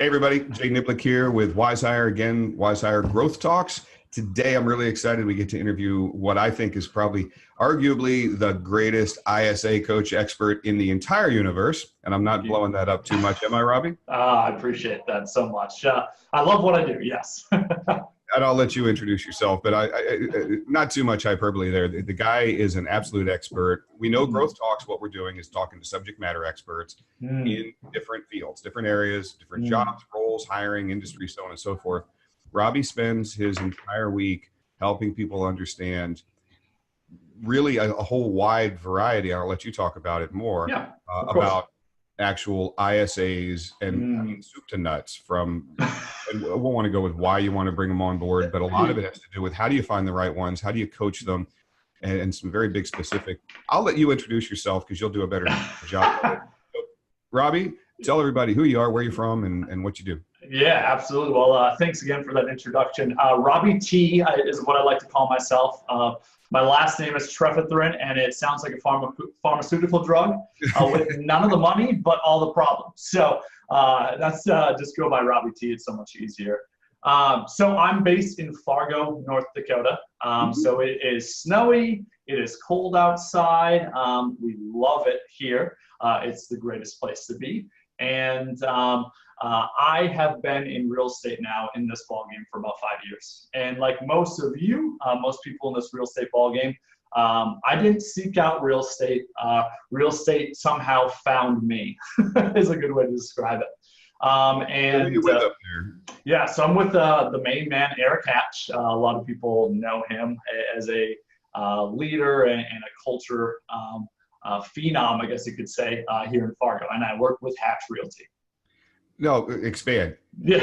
Hey everybody, Jay Niblick here with WiseHire again, WiseHire Growth Talks. Today I'm really excited we get to interview what I think is probably arguably the greatest ISA coach expert in the entire universe. And I'm not blowing that up too much, am I, Robby? I appreciate that so much. I love what I do, yes. And I'll let you introduce yourself, but I not too much hyperbole there. The guy is an absolute expert. We know Growth Talks, what we're doing is talking to subject matter experts in different fields, different areas, different jobs, roles, hiring, industry, so on and so forth. Robby spends his entire week helping people understand really a whole wide variety. I'll let you talk about it more, about actual ISAs and I mean, soup to nuts from, and we'll want to go with why you want to bring them on board, but a lot of it has to do with how do you find the right ones? How do you coach them? And some very big specific. I'll let you introduce yourself because you'll do a better job of it. So, Robby, tell everybody who you are, where you're from, and what you do. Yeah, absolutely. Well, thanks again for that introduction. Robby T is what I like to call myself. My last name is Trefrethren, and it sounds like a pharmaceutical drug with none of the money, but all the problems. So that's just go by Robby T. It's so much easier. So I'm based in Fargo, North Dakota. So it is snowy. It is cold outside. We love it here. It's the greatest place to be. And I have been in real estate now in this ballgame for about 5 years. And like most of you, most people in this real estate ballgame, I didn't seek out real estate. Real estate somehow found me is a good way to describe it. Yeah, so I'm with the main man, Eric Hatch. A lot of people know him as a leader and a culture phenom, I guess you could say, here in Fargo. And I work with Hatch Realty. No, expand. Yeah.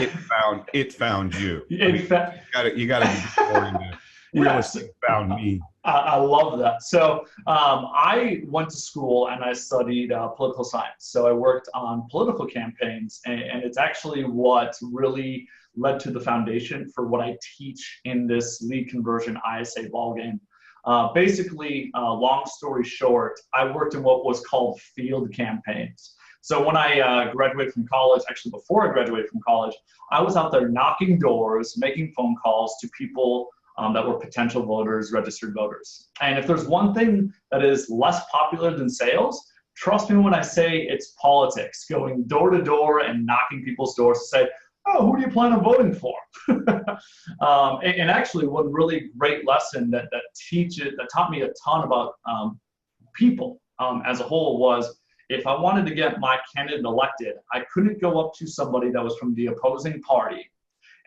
It found you. You gotta be more into real estate found me. I love that. So I went to school and I studied political science. So I worked on political campaigns, and it's actually what really led to the foundation for what I teach in this lead conversion ISA ballgame. Basically, long story short, I worked in what was called field campaigns. So when I graduated from college, actually before I graduated from college, I was out there knocking doors, making phone calls to people that were potential voters, registered voters. And if there's one thing that is less popular than sales, trust me when I say it's politics, going door to door and knocking people's doors to say, oh, who do you plan on voting for? And actually one really great lesson that taught me a ton about people as a whole was, if I wanted to get my candidate elected, I couldn't go up to somebody that was from the opposing party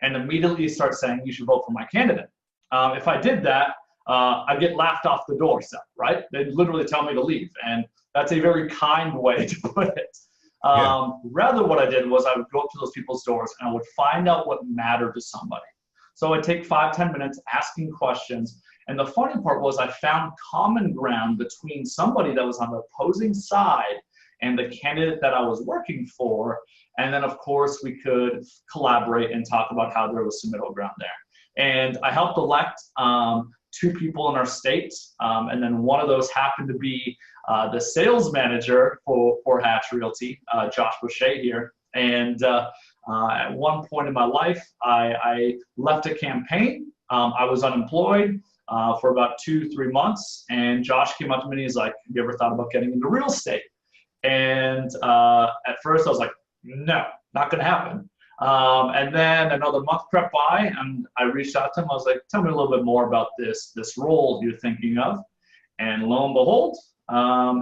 and immediately start saying, you should vote for my candidate. If I did that, I'd get laughed off the doorstep, right? They'd literally tell me to leave. And that's a very kind way to put it. Rather, what I did was I would go up to those people's doors and I would find out what mattered to somebody. So I'd take 5-10 minutes asking questions. And the funny part was I found common ground between somebody that was on the opposing side and the candidate that I was working for. And then, of course, we could collaborate and talk about how there was some middle ground there. And I helped elect 2 people in our state. And then one of those happened to be the sales manager for Hatch Realty, Josh Boucher here. And at one point in my life, I left a campaign. I was unemployed for about 2-3 months. And Josh came up to me and he's like, have you ever thought about getting into real estate? And at first I was like, no, not going to happen. And then another month crept by and I reached out to him. I was like, tell me a little bit more about this role you're thinking of. And lo and behold,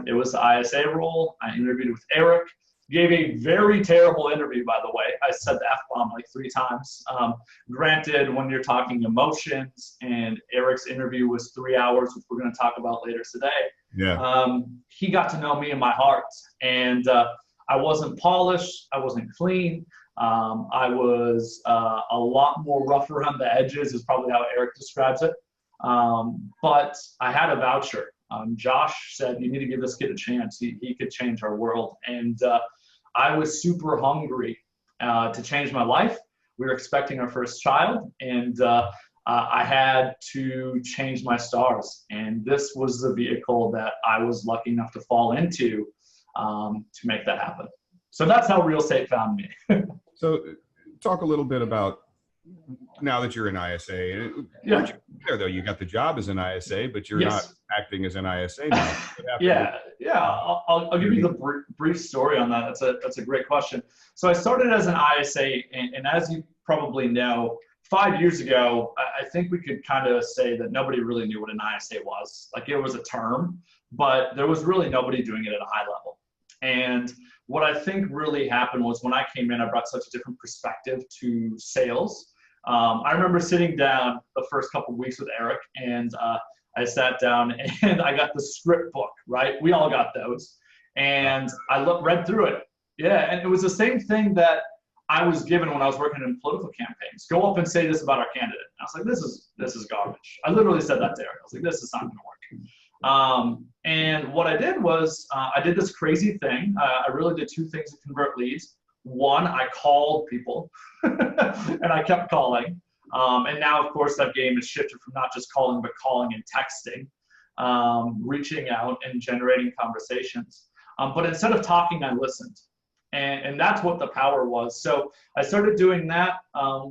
it was the ISA role. I interviewed with Eric, gave a very terrible interview, by the way. I said the F-bomb like 3 times. Granted, when you're talking emotions, and Eric's interview was 3 hours, which we're going to talk about later today. Yeah. He got to know me in my heart. And I wasn't polished. I wasn't clean. I was a lot more rough around the edges is probably how Eric describes it. But I had a voucher. Josh said, you need to give this kid a chance. He could change our world. And I was super hungry to change my life. We were expecting our first child, and I had to change my stars. And this was the vehicle that I was lucky enough to fall into to make that happen. So that's how real estate found me. So talk a little bit about now that you're an ISA. Yeah. There though, you got the job as an ISA, but you're not Yes. acting as an ISA now. What happened Yeah. I'll give you the brief story on that. That's a great question. So I started as an ISA, and as you probably know, 5 years ago, I think we could kind of say that nobody really knew what an ISA was. Like, it was a term, but there was really nobody doing it at a high level. And what I think really happened was when I came in, I brought such a different perspective to sales. I remember sitting down the first couple of weeks with Eric, and I sat down and I got the script book, right? We all got those. And I read through it. Yeah, and it was the same thing that I was given when I was working in political campaigns. Go up and say this about our candidate. And I was like, this is garbage. I literally said that to Eric. I was like, this is not going to work. And what I did was I did this crazy thing. I really did two things to convert leads. One, I called people and I kept calling. And now, of course, that game has shifted from not just calling, but calling and texting, reaching out and generating conversations. But instead of talking, I listened. And that's what the power was. So I started doing that.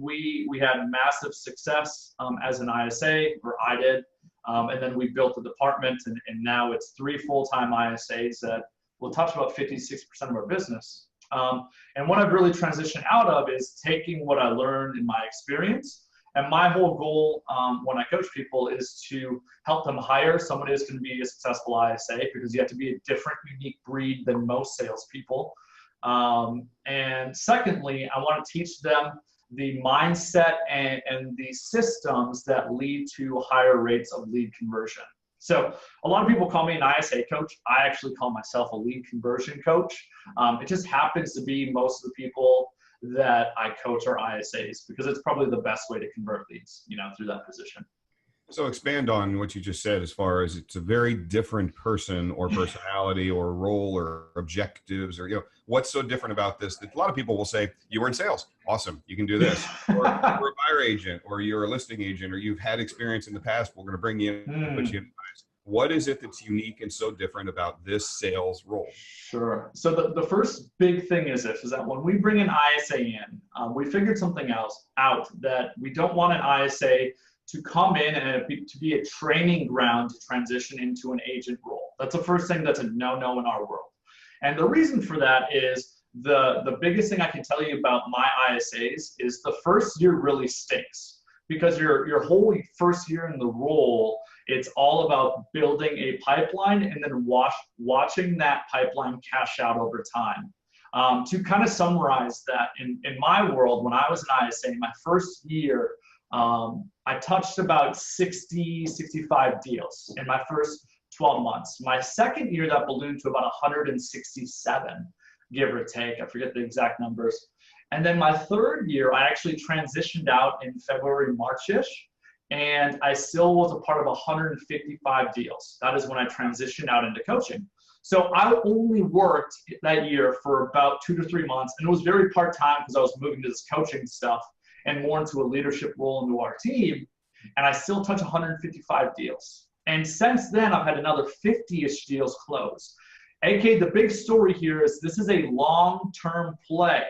We had massive success as an ISA, or I did. And then we built a department, and now it's 3 full-time ISAs that will touch about 56% of our business. And what I've really transitioned out of is taking what I learned in my experience. And my whole goal when I coach people is to help them hire somebody that's going to be a successful ISA, because you have to be a different, unique breed than most salespeople. And secondly, I want to teach them the mindset and the systems that lead to higher rates of lead conversion. So a lot of people call me an ISA coach. I actually call myself a lead conversion coach. It just happens to be most of the people that I coach are ISAs, because it's probably the best way to convert leads, through that position. So expand on what you just said, as far as it's a very different person or personality or role or objectives, or, what's so different about this that a lot of people will say, you were in sales. Awesome. You can do this. Or you're a buyer agent, or you're a listing agent, or you've had experience in the past. We're going to bring you in and put you in. What is it that's unique and so different about this sales role? Sure. So the first big thing is that when we bring an ISA in, we figured something else out, that we don't want an ISA to come in and to be a training ground to transition into an agent role. That's the first thing that's a no-no in our world. And the reason for that is the biggest thing I can tell you about my ISAs is the first year really stinks, because your whole first year in the role, it's all about building a pipeline and then watching that pipeline cash out over time. To kind of summarize that, in my world, when I was an ISA, my first year, I touched about 65 deals in my first 12 months. My second year, that ballooned to about 167, give or take. I forget the exact numbers. And then my third year, I actually transitioned out in February, March-ish, and I still was a part of 155 deals. That is when I transitioned out into coaching. So I only worked that year for about 2 to 3 months, and it was very part-time because I was moving to this coaching stuff and more into a leadership role into our team, and I still touch 155 deals. And since then, I've had another 50-ish deals close. AK, the big story here is this is a long-term play.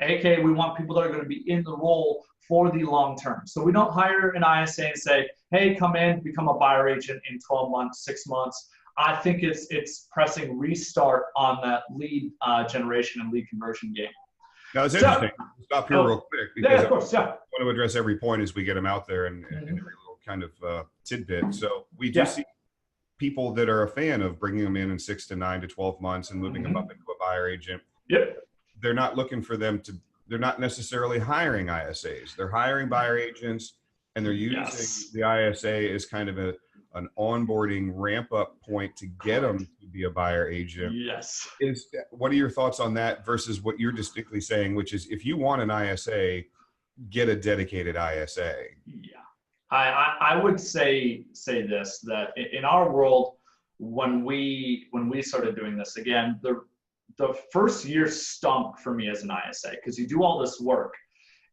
AK, we want people that are going to be in the role for the long term. So we don't hire an ISA and say, hey, come in, become a buyer agent in 12 months, 6 months. I think it's pressing restart on that lead generation and lead conversion game. Now, it's interesting. Stop here real quick, because of course, I want to address every point as we get them out there, and every little kind of tidbit. So we do see people that are a fan of bringing them in 6 to 9 to 12 months and moving them up into a buyer agent. Yep. They're not looking for them to, they're not necessarily hiring ISAs. They're hiring buyer agents, and they're using the ISA as kind of an onboarding ramp up point to get them to be a buyer agent. Yes. What are your thoughts on that versus what you're distinctly saying, which is if you want an ISA, get a dedicated ISA? Yeah. I would say this, that in our world, when we started doing this, again, the first year stunk for me as an ISA, because you do all this work.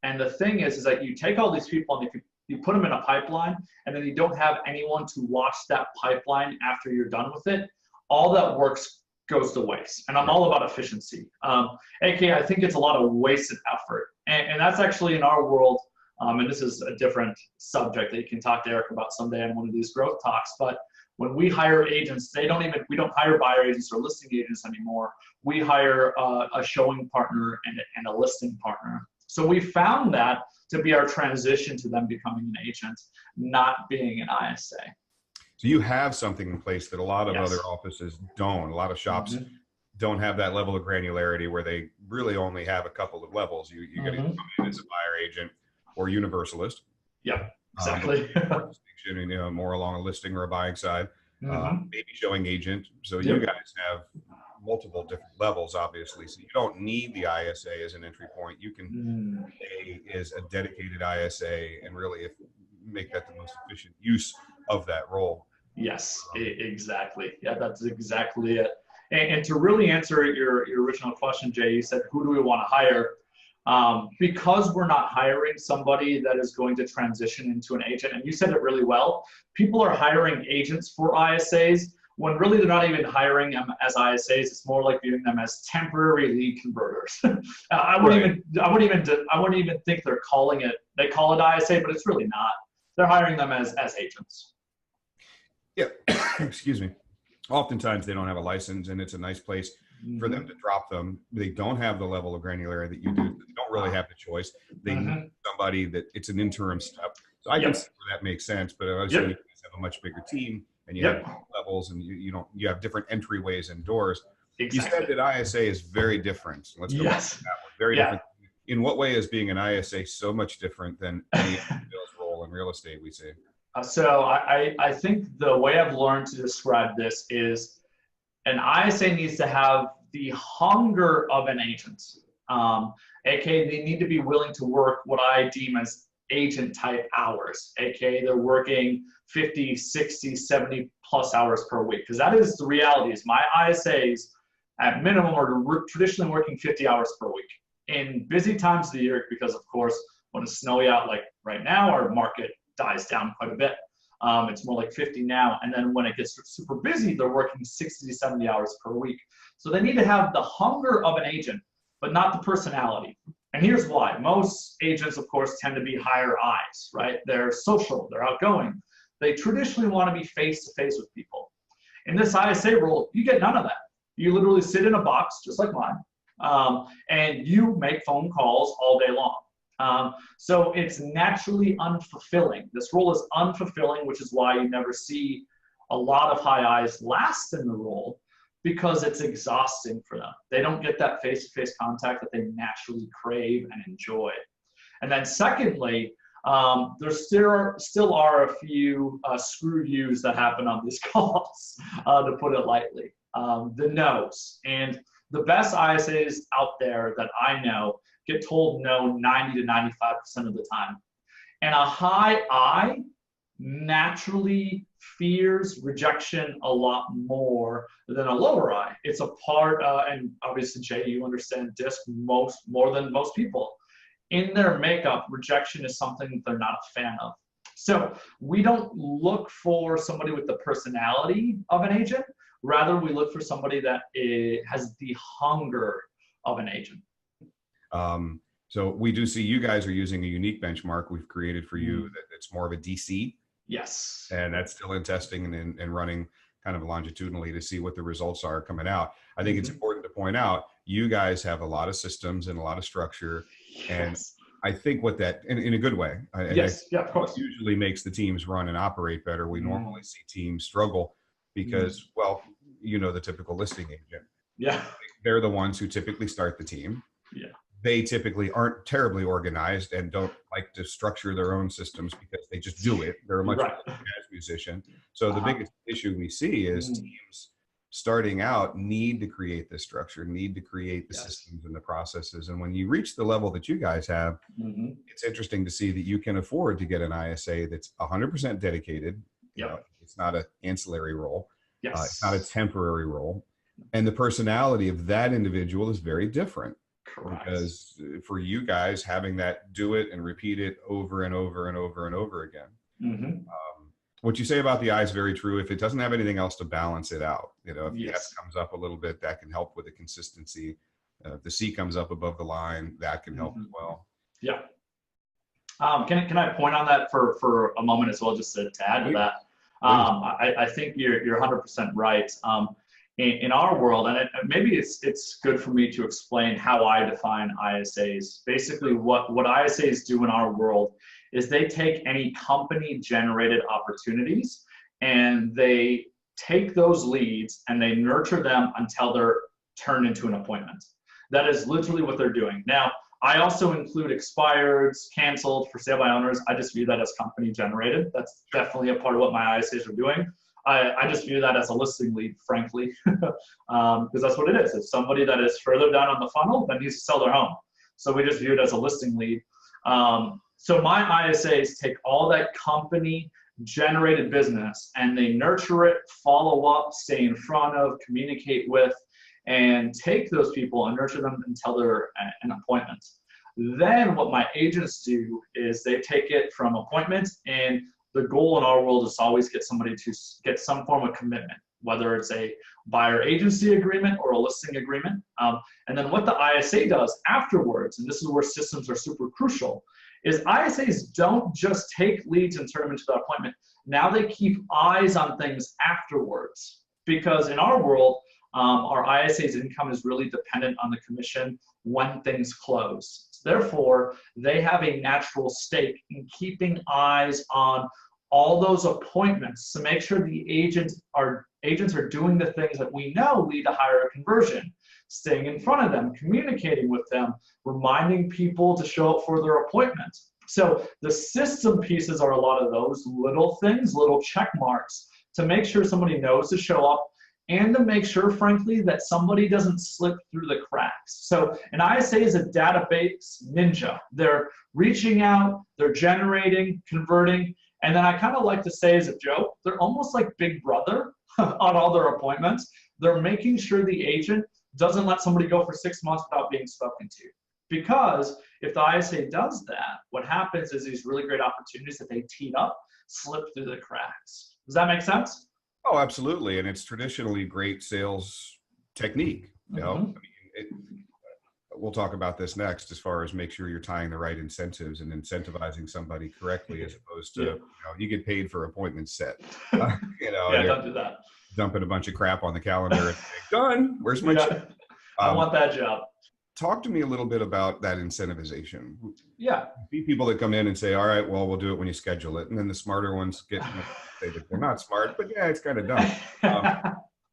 And the thing is that you take all these people and you put them in a pipeline, and then you don't have anyone to watch that pipeline after you're done with it. All that work's goes to waste. And I'm all about efficiency. AKA, I think it's a lot of wasted effort. And that's actually in our world, and this is a different subject that you can talk to Eric about someday on one of these growth talks, but when we hire agents, we don't hire buyer agents or listing agents anymore. We hire a showing partner and a listing partner. So we found that to be our transition to them becoming an agent, not being an ISA. So you have something in place that a lot of Yes. other offices don't. A lot of shops don't have that level of granularity where they really only have a couple of levels. You get to come in as a buyer agent or universalist. Yep, exactly. You know, more along a listing or a buying side, maybe showing agent. So you guys have multiple different levels, obviously. So you don't need the ISA as an entry point. You can stay as a dedicated ISA and really make that the most efficient use of that role. Yes, exactly. Yeah, that's exactly it. And to really answer your original question, Jay, you said, who do we want to hire? Because we're not hiring somebody that is going to transition into an agent, and you said it really well, people are hiring agents for ISAs when really they're not even hiring them as ISAs. It's more like viewing them as temporary lead converters. I wouldn't even think they're calling it. They call it ISA, but it's really not. They're hiring them as agents. Yeah, excuse me. Oftentimes they don't have a license, and it's a nice place for them to drop them. They don't have the level of granularity that you do. They don't really have the choice. They need somebody that it's an interim step. So I can see where that makes sense, but obviously you guys have a much bigger team and you have levels and you have different entryways and doors. Exactly. You said that ISA is very different. Let's go back to that one. Very different. In what way is being an ISA so much different than any sales role in real estate we see? So I think the way I've learned to describe this is an ISA needs to have the hunger of an agent. AKA they need to be willing to work what I deem as agent type hours. AKA they're working 50, 60, 70 plus hours per week. Because that is the reality is my ISAs at minimum are traditionally working 50 hours per week. In busy times of the year, because of course, when it's snowy out like right now, our market dies down quite a bit. It's more like 50 now. And then when it gets super busy, they're working 60 to 70 hours per week. So they need to have the hunger of an agent, but not the personality. And here's why. Most agents, of course, tend to be higher eyes, right? They're social, they're outgoing. They traditionally want to be face-to-face with people. In this ISA role, you get none of that. You literally sit in a box, just like mine, and you make phone calls all day long. So it's naturally unfulfilling. This role is unfulfilling, which is why you never see a lot of high eyes last in the role, because it's exhausting for them. They don't get that face-to-face contact that they naturally crave and enjoy. And then secondly, there still are a few screw yous that happen on these calls, to put it lightly. The no's. And the best ISAs out there that I know get told no 90 to 95% of the time. And a high I naturally fears rejection a lot more than a lower I. It's a part, and obviously Jay, you understand DISC more than most people. In their makeup, rejection is something that they're not a fan of. So we don't look for somebody with the personality of an agent. Rather, we look for somebody that has the hunger of an agent. So we do see you guys are using a unique benchmark we've created for you that's more of a DC. Yes. And that's still in testing and running kind of longitudinally to see what the results are coming out. I think it's important to point out, you guys have a lot of systems and a lot of structure. And I think what that, in a good way, of course, usually makes the teams run and operate better. We normally see teams struggle because, well, you know, the typical listing agent. Yeah. They're the ones who typically start the team. Yeah. They typically aren't terribly organized and don't like to structure their own systems because they just do it. They're a much better jazz musician. So the biggest issue we see is teams starting out need to create the structure, need to create the systems and the processes. And when you reach the level that you guys have, it's interesting to see that you can afford to get an ISA that's 100% dedicated. You know, it's not an ancillary role. It's not a temporary role. And the personality of that individual is very different. Correct. Because for you guys, having that do it and repeat it over and over and over and over again. What you say about the eye is very true. If it doesn't have anything else to balance it out, if the Yes. S comes up a little bit, that can help with the consistency. If the C comes up above the line, that can help as well. Yeah. Can I point on that for a moment as well, just to add to that? I think you're 100% right. In our world, and maybe it's good for me to explain how I define ISAs. Basically, what ISAs do in our world is they take any company-generated opportunities and they take those leads and they nurture them until they're turned into an appointment. That is literally what they're doing. Now, I also include expireds, canceled, for sale by owners. I just view that as company generated. That's definitely a part of what my ISAs are doing. I just view that as a listing lead, frankly, because that's what it is. It's somebody that is further down on the funnel that needs to sell their home. So we just view it as a listing lead. So my ISAs take all that company generated business and they nurture it, follow up, stay in front of, communicate with, and take those people and nurture them until they're an appointment. Then what my agents do is they take it from appointment, and the goal in our world is to always get somebody to get some form of commitment, whether it's a buyer agency agreement or a listing agreement. And then what the ISA does afterwards, and this is where systems are super crucial, is ISAs don't just take leads and turn them into the appointment. Now they keep eyes on things afterwards, because in our world, our ISA's income is really dependent on the commission when things close. Therefore, they have a natural stake in keeping eyes on all those appointments to make sure the agents are doing the things that we know lead to higher conversion, staying in front of them, communicating with them, reminding people to show up for their appointments. So the system pieces are a lot of those little things, little check marks to make sure somebody knows to show up, and to make sure, frankly, that somebody doesn't slip through the cracks. So an ISA is a database ninja. They're reaching out, they're generating, converting, and then I kind of like to say as a joke, they're almost like Big Brother on all their appointments. They're making sure the agent doesn't let somebody go for 6 months without being spoken to. Because if the ISA does that, what happens is these really great opportunities that they teed up slip through the cracks. Does that make sense? Oh, absolutely. And it's traditionally great sales technique. You know, I mean, we'll talk about this next as far as make sure you're tying the right incentives and incentivizing somebody correctly, as opposed to, you get paid for appointments set. Don't do that. Dumping a bunch of crap on the calendar and say, done. Where's my check? I want that job. Talk to me a little bit about that incentivization. Yeah. Be people that come in and say, all right, well, we'll do it when you schedule it. And then the smarter ones say that they're not smart, but yeah, it's kind of dumb.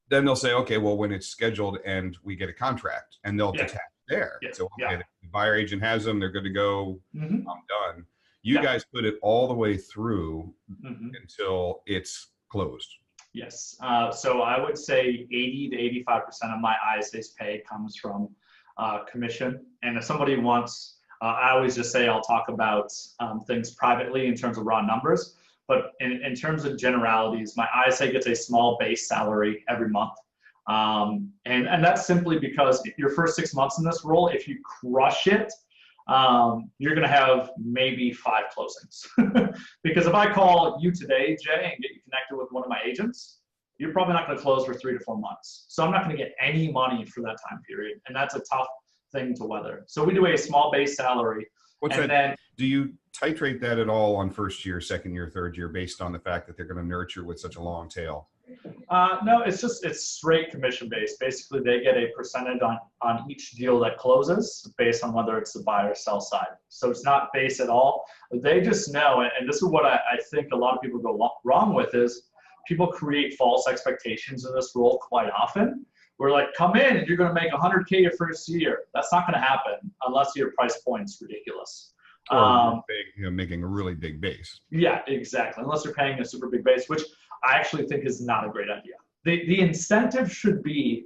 Then they'll say, okay, well, when it's scheduled and we get a contract, and they'll detach there. So the buyer agent has them, they're good to go. I'm done. You guys put it all the way through until it's closed. Yes. So I would say 80 to 85% of my ISA's pay comes from commission. And if somebody wants, I always just say I'll talk about things privately in terms of raw numbers. But in terms of generalities, my ISA gets a small base salary every month. And that's simply because your first 6 months in this role, if you crush it, you're going to have maybe 5 closings. Because if I call you today, Jay, and get you connected with one of my agents, you're probably not going to close for 3 to 4 months. So I'm not going to get any money for that time period. And that's a tough thing to weather. So we do a small base salary. Do you titrate that at all on first year, second year, third year, based on the fact that they're going to nurture with such a long tail? No, it's straight commission based. Basically, they get a percentage on each deal that closes based on whether it's the buy or sell side. So it's not based at all. They just know, and this is what I think a lot of people go wrong with, is people create false expectations in this role quite often. We're like, come in and you're going to make 100K your first year. That's not going to happen unless your price point's ridiculous. Or making a really big base. Yeah, exactly. Unless you're paying a super big base, which I actually think is not a great idea. The incentive should be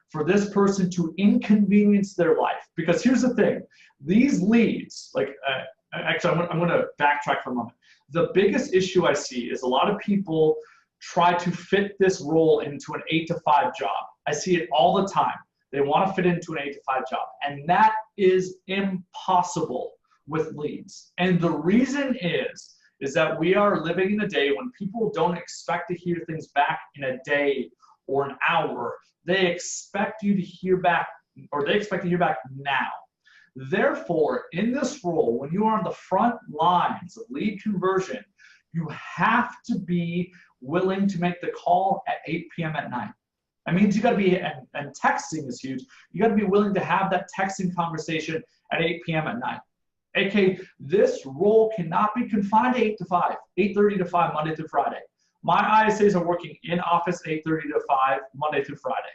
for this person to inconvenience their life. Because here's the thing, these leads, actually I'm going to backtrack for a moment. The biggest issue I see is a lot of people try to fit this role into an 8 to 5 job. I see it all the time. They want to fit into an 8 to 5 job. And that is impossible with leads. And the reason is is that we are living in a day when people don't expect to hear things back in a day or an hour. They expect you to hear back, or they expect to hear back now. Therefore, in this role, when you are on the front lines of lead conversion, you have to be willing to make the call at 8 p.m. at night. That means you got to be, and texting is huge, you got to be willing to have that texting conversation at 8 p.m. at night. AK, this role cannot be confined to 8 to 5, 8:30 to 5, Monday through Friday. My ISAs are working in office 8:30 to 5, Monday through Friday,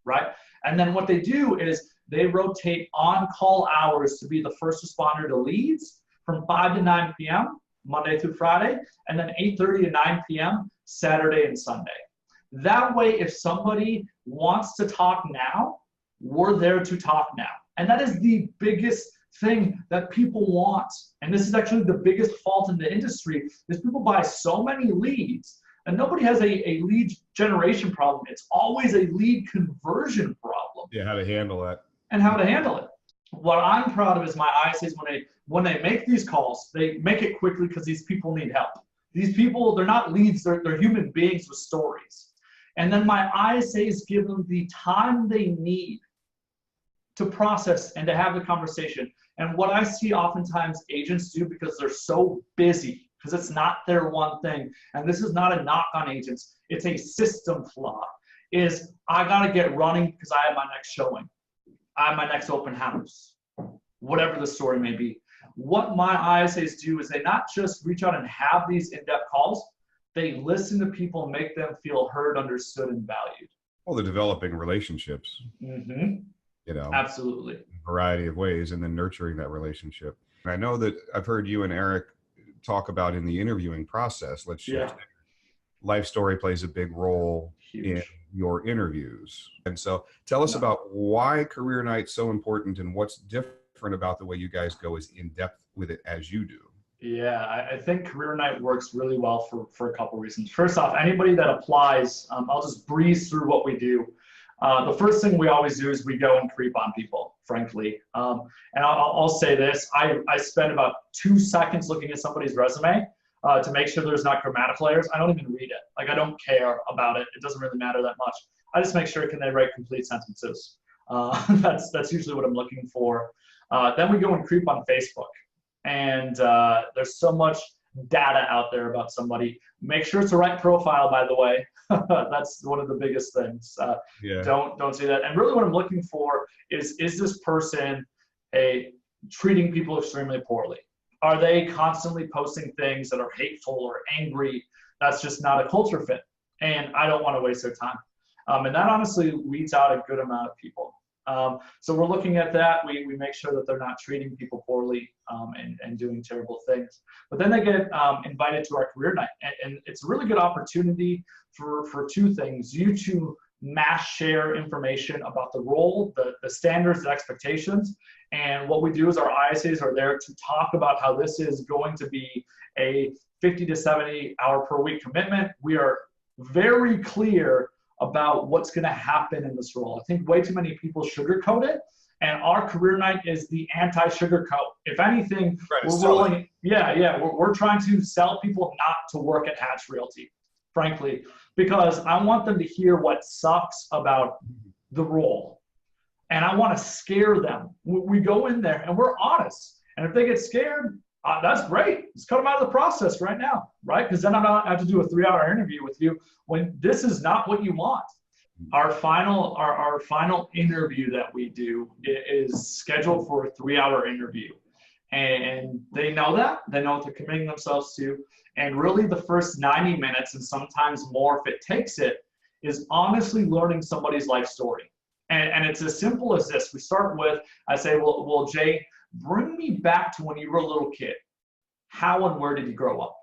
right? And then what they do is they rotate on-call hours to be the first responder to leads from 5 to 9 p.m., Monday through Friday, and then 8:30 to 9 p.m., Saturday and Sunday. That way, if somebody wants to talk now, we're there to talk now. And that is the biggest thing that people want. And this is actually the biggest fault in the industry, is people buy so many leads, and nobody has a lead generation problem. It's always a lead conversion problem. Yeah, how to handle that. And how to handle it. What I'm proud of is my ISAs, when they make these calls, they make it quickly because these people need help. These people, they're not leads, they're human beings with stories. And then my ISAs give them the time they need to process and to have the conversation. And what I see oftentimes agents do, because they're so busy, because it's not their one thing, and this is not a knock on agents, it's a system flaw, is I gotta get running because I have my next showing. I have my next open house, whatever the story may be. What my ISAs do is they not just reach out and have these in-depth calls, they listen to people and make them feel heard, understood, and valued. Well, they're developing relationships. Mm-hmm. You know, absolutely. In a variety of ways, and then nurturing that relationship. And I know that I've heard you and Eric talk about in the interviewing process, let's shift. Yeah. Life story plays a big role in your interviews. And so tell us about why Career Night's so important and what's different about the way you guys go as in depth with it as you do. Yeah, I think Career Night works really well for a couple reasons. First off, anybody that applies, I'll just breeze through what we do. The first thing we always do is we go and creep on people, frankly. And I'll say this, I spend about 2 seconds looking at somebody's resume to make sure there's not grammatical errors. I don't even read it. Like, I don't care about it. It doesn't really matter that much. I just make sure, can they write complete sentences? That's usually what I'm looking for. Then we go and creep on Facebook. And there's so much data out there about somebody. Make sure it's the right profile, by the way. That's one of the biggest things. Don't see that. And really what I'm looking for is this person treating people extremely poorly? Are they constantly posting things that are hateful or angry? That's just not a culture fit. And I don't want to waste their time. And that honestly weeds out a good amount of people. So we're looking at that. We make sure that they're not treating people poorly and doing terrible things. But then they get invited to our Career Night. And it's a really good opportunity for two things. You to mass share information about the role, the standards, the expectations. And what we do is our ISAs are there to talk about how this is going to be a 50 to 70 hour per week commitment. We are very clear about what's going to happen in this role. I think way too many people sugarcoat it, and our Career Night is the anti-sugarcoat. If anything, we're trying to sell people not to work at Hatch Realty, frankly, because I want them to hear what sucks about the role, and I want to scare them. We go in there and we're honest, and if they get scared, that's great. Let's cut them out of the process right now, right? Because then I don't have to do a 3-hour interview with you when this is not what you want. Our final interview that we do is scheduled for a 3-hour interview. And they know that. They know what they're committing themselves to. And really the first 90 minutes, and sometimes more if it takes it, is honestly learning somebody's life story. And it's as simple as this. We start with, I say, well, Jay, bring me back to when you were a little kid. How and where did you grow up?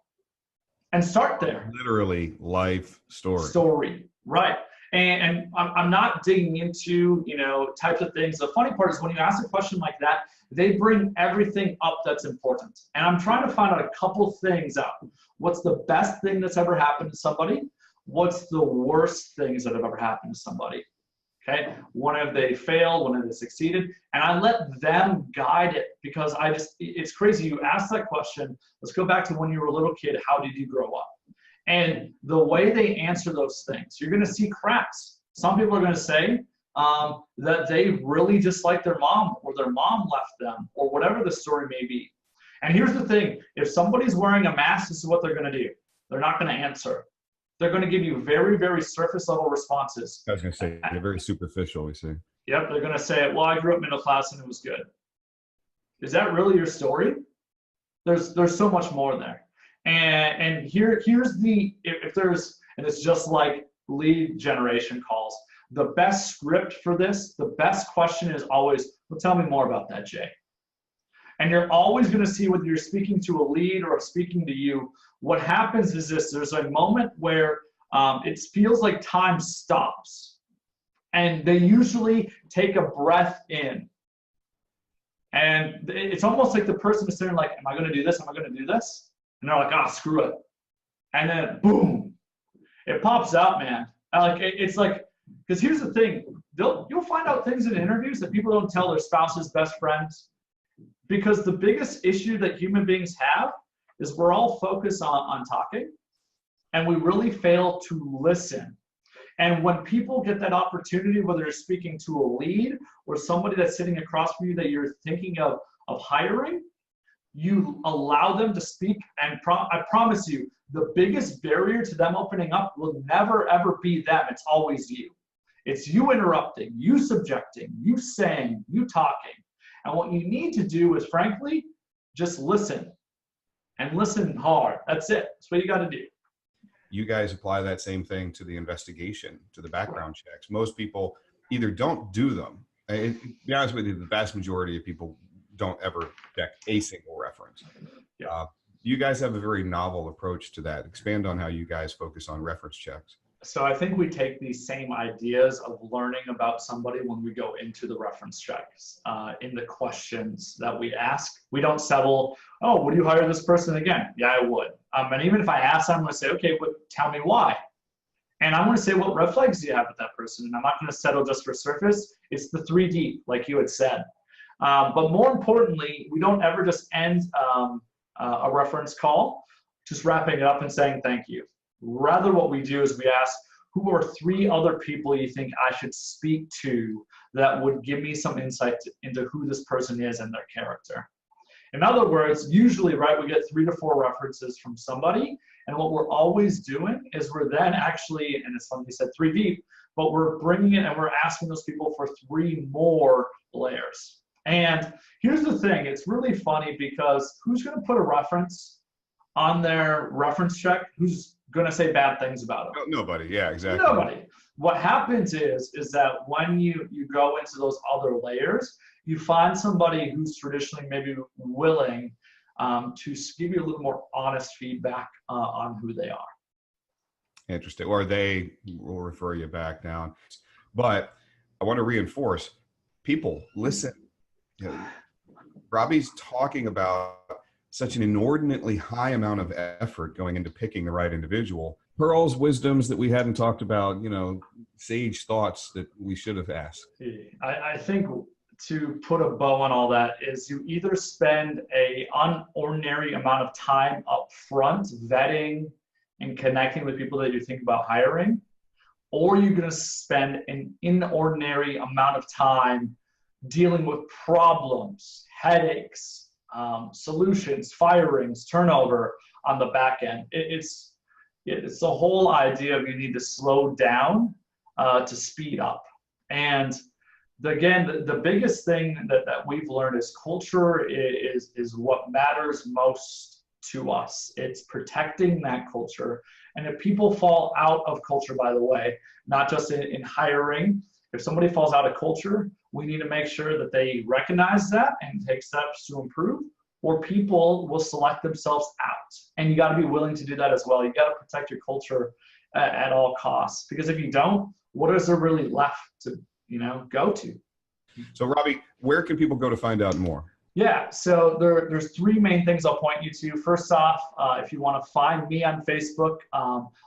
And start there. Literally life story. Story, right. And I'm not digging into, types of things. The funny part is when you ask a question like that, they bring everything up that's important. And I'm trying to find out a couple things out. What's the best thing that's ever happened to somebody? What's the worst things that have ever happened to somebody? Okay, when have they failed? When have they succeeded? And I let them guide it, because it's crazy. You ask that question. Let's go back to when you were a little kid. How did you grow up? And the way they answer those things, you're going to see cracks. Some people are going to say that they really dislike their mom, or their mom left them, or whatever the story may be. And here's the thing. If somebody's wearing a mask, this is what they're going to do. They're not going to answer. They're going to give you very, very surface level responses. I was going to say, they're very superficial, we see. Yep, they're going to say, well, I grew up middle class and it was good. Is that really your story? There's so much more there. And here's if there's, and it's just like lead generation calls, the best script for this, the best question is always, well, tell me more about that, Jay. And you're always going to see, whether you're speaking to a lead or speaking to you, what happens is this: there's a moment where it feels like time stops, and they usually take a breath in. And it's almost like the person is sitting like, am I going to do this? Am I going to do this? And they're like, ah, screw it. And then boom, it pops out, man. It's like, because here's the thing, you'll find out things in interviews that people don't tell their spouses, best friends, because the biggest issue that human beings have is we're all focused on talking, and we really fail to listen. And when people get that opportunity, whether you're speaking to a lead or somebody that's sitting across from you that you're thinking of hiring, you allow them to speak, and I promise you, the biggest barrier to them opening up will never, ever be them. It's always you. It's you interrupting, you subjecting, you saying, you talking. And what you need to do is, frankly, just listen, and listen hard. That's it. That's what you got to do. You guys apply that same thing to the investigation, to the background checks. Most people either don't do them. To be honest with you, the vast majority of people don't ever check a single reference. Yeah. You guys have a very novel approach to that. Expand on how you guys focus on reference checks. So I think we take these same ideas of learning about somebody when we go into the reference checks, in the questions that we ask. We don't settle, oh, would you hire this person again? Yeah, I would. And even if I ask, I'm going to say, okay, but tell me why. And I'm going to say, what red flags do you have with that person? And I'm not going to settle just for surface. It's the 3 deep, like you had said. But more importantly, we don't ever just end a reference call just wrapping it up and saying thank you. Rather, what we do is we ask, who are 3 other people you think I should speak to that would give me some insight into who this person is and their character? In other words, usually, right, we get 3 to 4 references from somebody, and what we're always doing is we're then actually, and it's funny you said 3 deep, but we're bringing it and we're asking those people for 3 more layers. And here's the thing, it's really funny, because who's going to put a reference on their reference check? Who's going to say bad things about them? Nobody. Yeah, exactly. Nobody. What happens is that when you go into those other layers, you find somebody who's traditionally maybe willing to give you a little more honest feedback on who they are. Interesting. Or they will refer you back down. But I want to reinforce, people, listen. You know, Robby's talking about such an inordinately high amount of effort going into picking the right individual. Pearls, wisdoms that we hadn't talked about, sage thoughts that we should have asked. I think to put a bow on all that is you either spend an unordinary amount of time up front vetting and connecting with people that you think about hiring, or you're going to spend an inordinary amount of time dealing with problems, headaches, solutions, firings, turnover on the back end. It's the whole idea of you need to slow down to speed up. And again, the biggest thing that we've learned is culture is what matters most to us. It's protecting that culture. And if people fall out of culture, by the way, not just in hiring, if somebody falls out of culture, we need to make sure that they recognize that and take steps to improve, or people will select themselves out. And you got to be willing to do that as well. You got to protect your culture at all costs, because if you don't, what is there really left to go to? So Robby, where can people go to find out more? Yeah, so there's three main things I'll point you to. First off, if you want to find me on Facebook,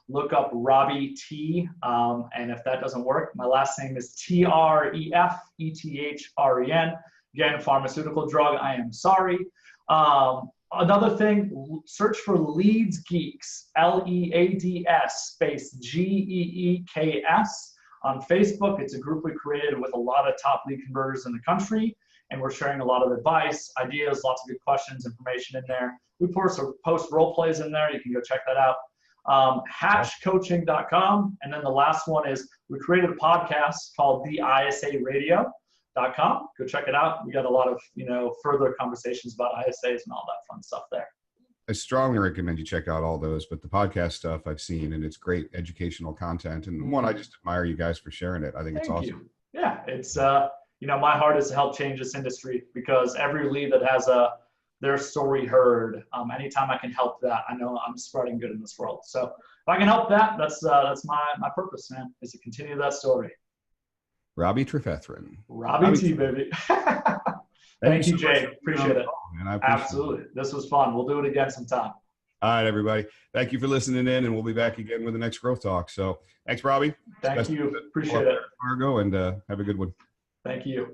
look up Robby T. And if that doesn't work, my last name is Trefethren. Again, pharmaceutical drug, I am sorry. Another thing, search for Leads Geeks, Leads space Geeks on Facebook. It's a group we created with a lot of top lead converters in the country, and we're sharing a lot of advice, ideas, lots of good questions, information in there. We post role plays in there. You can go check that out. Hatchcoaching.com. And then the last one is we created a podcast called the ISA Radio.com. Go check it out. We got a lot of, further conversations about ISAs and all that fun stuff there. I strongly recommend you check out all those, but the podcast stuff I've seen, and it's great educational content. And one, I just admire you guys for sharing it. I think it's awesome. Thank you. Yeah, it's, my heart is to help change this industry, because every lead that has their story heard, anytime I can help that, I know I'm spreading good in this world. So if I can help that, that's my purpose, man, is to continue that story. Robby Trefrethren. Robby T, baby. Thank you, Jay. Appreciate it. Absolutely. This was fun. We'll do it again sometime. All right, everybody. Thank you for listening in, and we'll be back again with the next Growth Talk. So thanks, Robby. Thank you. Appreciate it. Fargo, and have a good one. Thank you.